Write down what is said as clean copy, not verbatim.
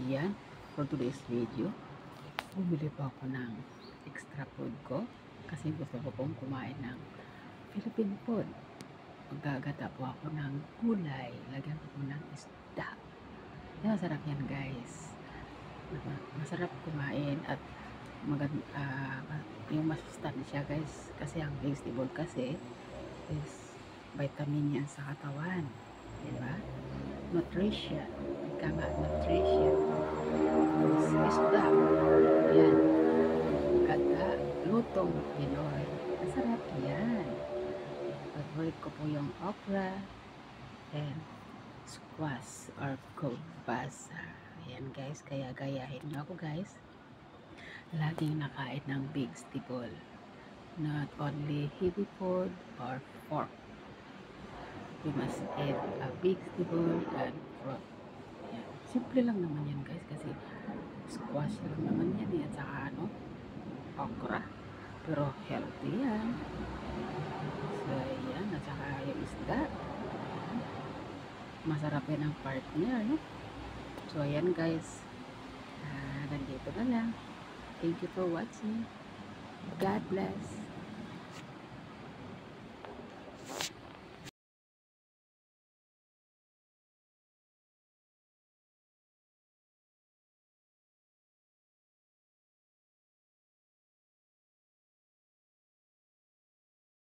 Yan, for today's video, bumili po ako ng extra food ko kasi gusto ko pong kumain ng Philippine food. Maggagata po ako ng gulay, lagyan ko po ng isda. Yan, masarap yan guys. Masarap kumain at yung masustansya guys, kasi ang vegetable kasi is vitamin yan sa katawan, diba? Nutrition, ika nga nutrition is isda. Yan, gata, lutong Pinoy, masarap yan. Favorite ko po yung okra and squash or kalbasa. Ayan guys, kaya gayahin nyo ako guys, laging nakain ng vegetable, not only heavy food or pork. You must eat a vegetable and fruit. Yan. Simple lang naman yan guys, kasi squash lang naman yan at saka okra, pero healthy yan. So yan, at saka yung isda, masarap yan ang partner, no? So ayan guys, nandito na lang. Thank you for watching. God bless.